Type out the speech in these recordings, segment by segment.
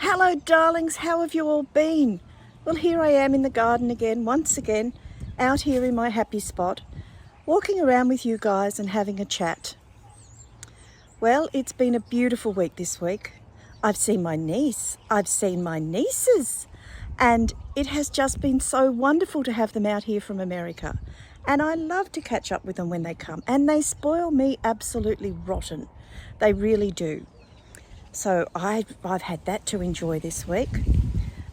Hello darlings, how have you all been? Well, here I am in the garden again, once again, out here in my happy spot, walking around with you guys and having a chat. Well, it's been a beautiful week this week. I've seen my niece, I've seen my nieces, and it has just been so wonderful to have them out here from America. And I love to catch up with them when they come, and they spoil me absolutely rotten. They really do. So I've had that to enjoy this week.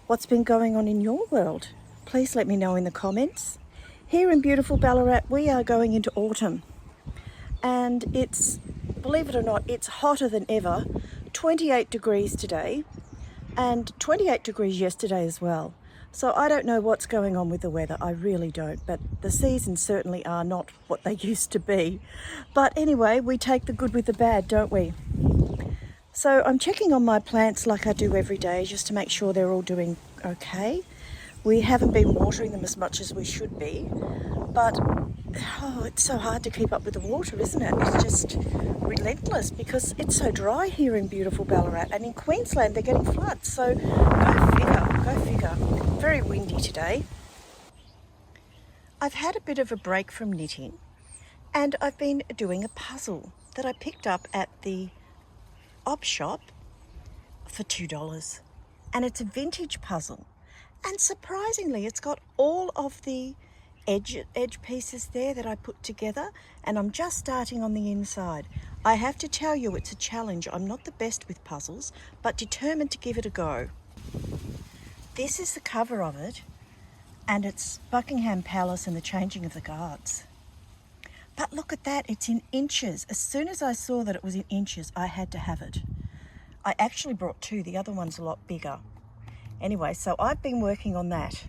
What's been going on in your world? Please let me know in the comments. Here in beautiful Ballarat, we are going into autumn. And it's, believe it or not, it's hotter than ever. 28 degrees today and 28 degrees yesterday as well. So I don't know what's going on with the weather, I really don't, but the seasons certainly are not what they used to be. But anyway, we take the good with the bad, don't we? So I'm checking on my plants like I do every day just to make sure they're all doing okay. We haven't been watering them as much as we should be, but it's so hard to keep up with the water, isn't it? It's just relentless because it's so dry here in beautiful Ballarat, and in Queensland they're getting floods, so go figure. Very windy today. I've had a bit of a break from knitting and I've been doing a puzzle that I picked up at the op shop for $2, and it's a vintage puzzle, and surprisingly it's got all of the edge pieces there that I put together, and I'm just starting on the inside. I have to tell you, it's a challenge. I'm not the best with puzzles, but determined to give it a go. This is the cover of it, and it's Buckingham Palace and the changing of the guards. But look at that, it's in inches. As soon as I saw that it was in inches, I had to have it. I actually brought two, the other one's a lot bigger. Anyway, so I've been working on that.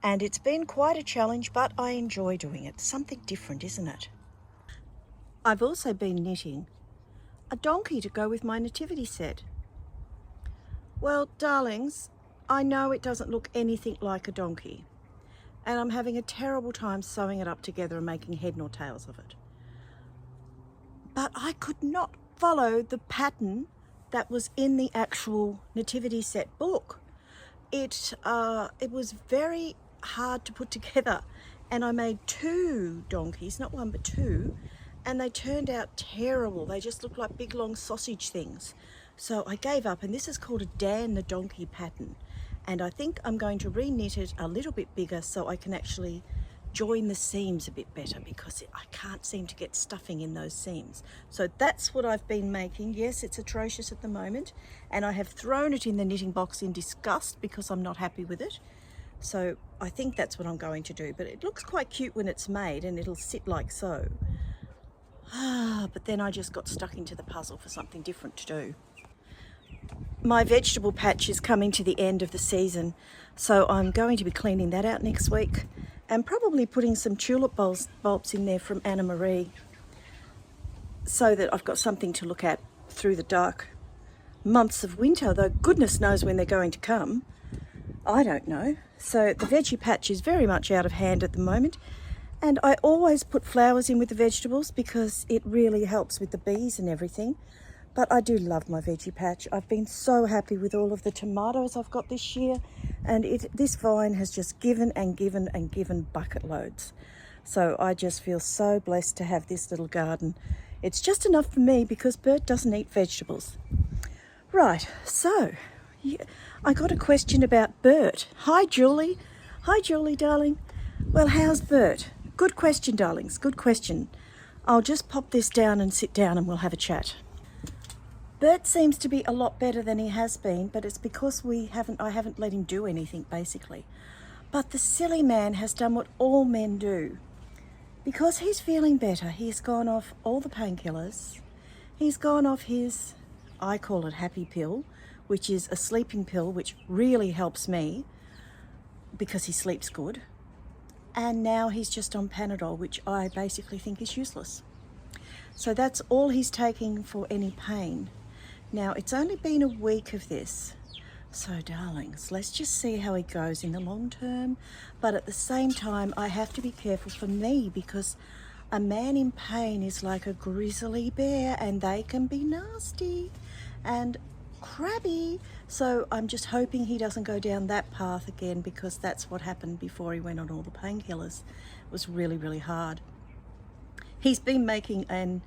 And it's been quite a challenge, but I enjoy doing it. Something different, isn't it? I've also been knitting a donkey to go with my nativity set. Well, darlings, I know it doesn't look anything like a donkey, and I'm having a terrible time sewing it up together and making head nor tails of it. But I could not follow the pattern that was in the actual nativity set book. It was very hard to put together, and I made two donkeys, not one but two, and they turned out terrible. They just looked like big long sausage things. So I gave up, and this is called a Dan the Donkey pattern. And I think I'm going to re-knit it a little bit bigger so I can actually join the seams a bit better, because I can't seem to get stuffing in those seams. So that's what I've been making. Yes, it's atrocious at the moment, and I have thrown it in the knitting box in disgust because I'm not happy with it. So I think that's what I'm going to do, but it looks quite cute when it's made, and it'll sit like so. But then I just got stuck into the puzzle for something different to do. My vegetable patch is coming to the end of the season, so I'm going to be cleaning that out next week and probably putting some tulip bulbs in there from Anna Marie, so that I've got something to look at through the dark months of winter, though goodness knows when they're going to come. I don't know. So the veggie patch is very much out of hand at the moment, and I always put flowers in with the vegetables because it really helps with the bees and everything. But I do love my veggie patch. I've been so happy with all of the tomatoes I've got this year, and this vine has just given and given and given bucket loads. So I just feel so blessed to have this little garden. It's just enough for me because Bert doesn't eat vegetables. Right, so I got a question about Bert. Hi Julie. Hi Julie, darling. Well, how's Bert? Good question, darlings, good question. I'll just pop this down and sit down and we'll have a chat. Bert seems to be a lot better than he has been, but it's because I haven't let him do anything, basically. But the silly man has done what all men do. Because he's feeling better, he's gone off all the painkillers. He's gone off his, I call it happy pill, which is a sleeping pill, which really helps me because he sleeps good. And now he's just on Panadol, which I basically think is useless. So that's all he's taking for any pain. Now, it's only been a week of this. So, darlings, let's just see how he goes in the long term. But at the same time, I have to be careful for me because a man in pain is like a grizzly bear and they can be nasty. And crabby. So I'm just hoping he doesn't go down that path again, because that's what happened before he went on all the painkillers. It was really, really hard. He's been making an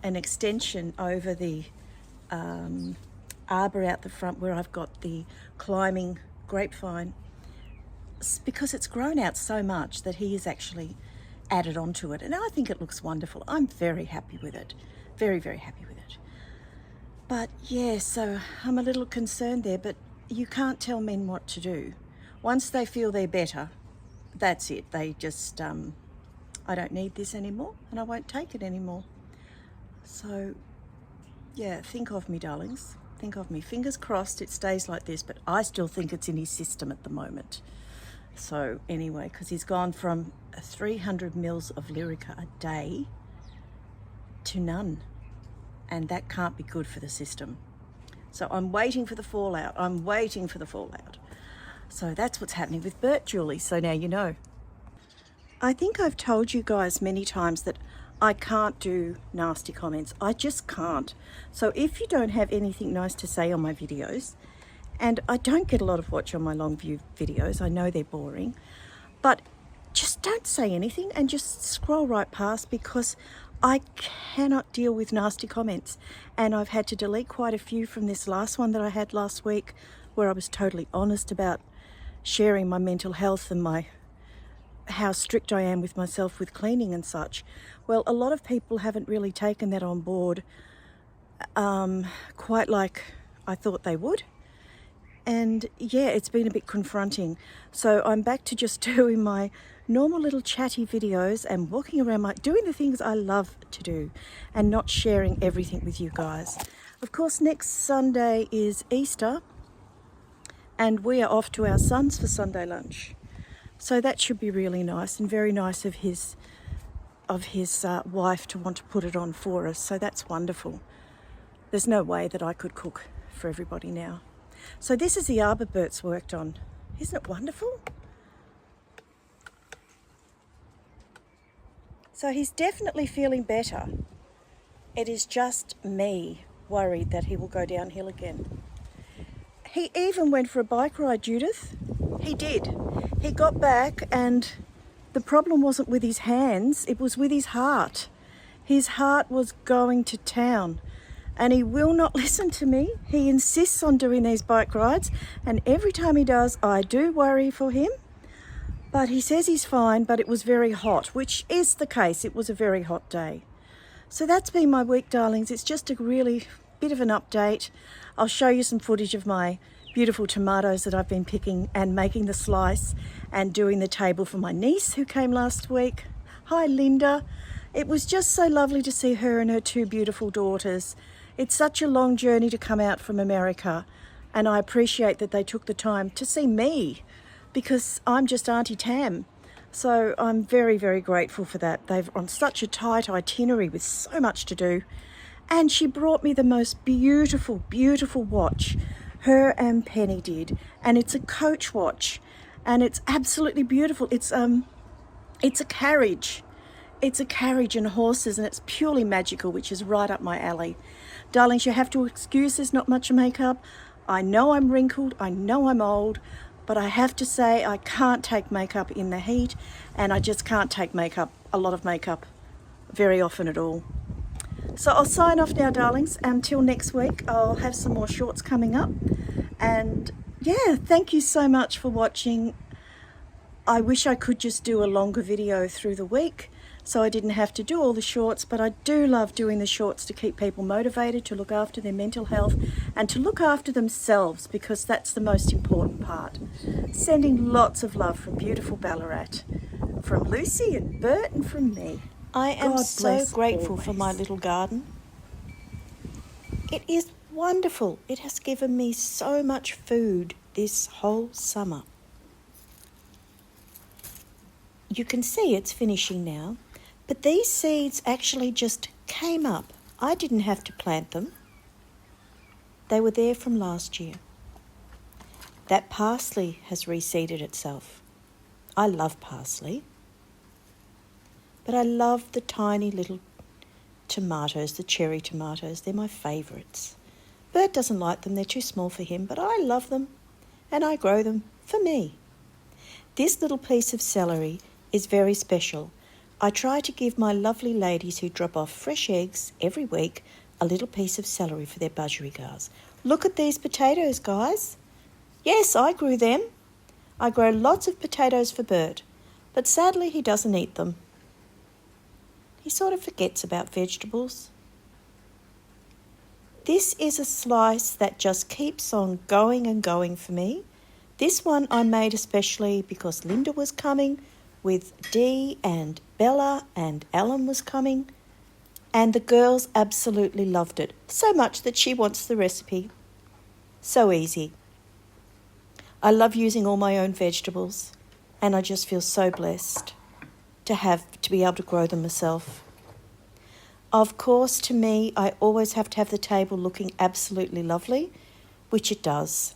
extension over the arbor out the front where I've got the climbing grapevine, because it's grown out so much that he has actually added onto it, and I think it looks wonderful. I'm very happy with it, very, very happy with it. But yeah, so I'm a little concerned there, but you can't tell men what to do. Once they feel they're better, that's it. They just, I don't need this anymore, and I won't take it anymore. So yeah, think of me, darlings. Think of me. Fingers crossed it stays like this, but I still think it's in his system at the moment. So anyway, because he's gone from 300 mils of Lyrica a day to none, and that can't be good for the system. So I'm waiting for the fallout. I'm waiting for the fallout. So that's what's happening with Bert, Julie. So now you know. I think I've told you guys many times that I can't do nasty comments. I just can't. So if you don't have anything nice to say on my videos, and I don't get a lot of watch on my long view videos, I know they're boring, but just don't say anything and just scroll right past, because I cannot deal with nasty comments. And I've had to delete quite a few from this last one that I had last week, where I was totally honest about sharing my mental health and how strict I am with myself with cleaning and such. Well, a lot of people haven't really taken that on board quite like I thought they would. And yeah, it's been a bit confronting. So I'm back to just doing my normal little chatty videos and walking around doing the things I love to do, and not sharing everything with you guys. Of course, next Sunday is Easter, and we are off to our son's for Sunday lunch. So that should be really nice, and very nice of his wife to want to put it on for us. So that's wonderful. There's no way that I could cook for everybody now. So this is the arbor Bert's worked on. Isn't it wonderful? So he's definitely feeling better. It is just me worried that he will go downhill again. He even went for a bike ride, Judith. He did. He got back, and the problem wasn't with his hands, it was with his heart. His heart was going to town, and he will not listen to me. He insists on doing these bike rides, and every time he does, I do worry for him. But he says he's fine, but it was very hot, which is the case. It was a very hot day. So that's been my week, darlings. It's just a really bit of an update. I'll show you some footage of my beautiful tomatoes that I've been picking and making the slice and doing the table for my niece who came last week. Hi, Linda. It was just so lovely to see her and her two beautiful daughters. It's such a long journey to come out from America, and I appreciate that they took the time to see me, because I'm just Auntie Tam. So I'm very, very grateful for that. They've on such a tight itinerary with so much to do. And she brought me the most beautiful, beautiful watch. Her and Penny did. And it's a coach watch. And it's absolutely beautiful. It's a carriage. It's a carriage and horses, and it's purely magical, which is right up my alley. Darlings, you have to excuse there's not much makeup. I know I'm wrinkled. I know I'm old. But I have to say I can't take makeup in the heat, and I just can't take a lot of makeup, very often at all. So I'll sign off now, darlings. Until next week, I'll have some more shorts coming up. And yeah, thank you so much for watching. I wish I could just do a longer video through the week, so I didn't have to do all the shorts, but I do love doing the shorts to keep people motivated, to look after their mental health and to look after themselves, because that's the most important part. Sending lots of love from beautiful Ballarat, from Lucy and Bert and from me. I am so grateful for my little garden. It is wonderful. It has given me so much food this whole summer. You can see it's finishing now. But these seeds actually just came up. I didn't have to plant them. They were there from last year. That parsley has reseeded itself. I love parsley. But I love the tiny little tomatoes, the cherry tomatoes. They're my favourites. Bert doesn't like them, they're too small for him, but I love them and I grow them for me. This little piece of celery is very special. I try to give my lovely ladies who drop off fresh eggs every week a little piece of celery for their budgerigars. Look at these potatoes, guys. Yes, I grew them. I grow lots of potatoes for Bert, but sadly he doesn't eat them. He sort of forgets about vegetables. This is a slice that just keeps on going and going for me. This one I made especially because Linda was coming with Dee and Bella and Alan was coming, and the girls absolutely loved it, so much that she wants the recipe. So easy. I love using all my own vegetables, and I just feel so blessed to be able to grow them myself. Of course, to me, I always have to have the table looking absolutely lovely, which it does.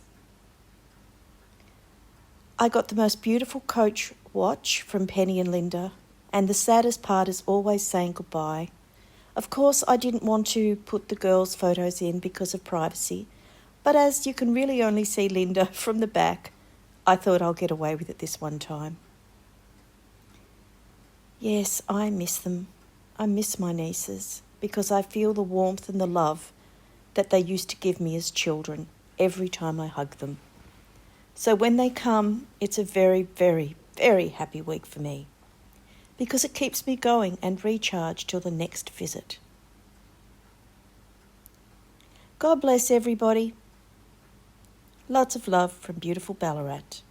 I got the most beautiful Coach watch from Penny and Linda, and the saddest part is always saying goodbye. Of course, I didn't want to put the girls' photos in because of privacy, but as you can really only see Linda from the back, I thought I'll get away with it this one time. Yes, I miss them. I miss my nieces because I feel the warmth and the love that they used to give me as children every time I hug them. So when they come, it's a very, very, very happy week for me because it keeps me going and recharged till the next visit. God bless everybody. Lots of love from beautiful Ballarat.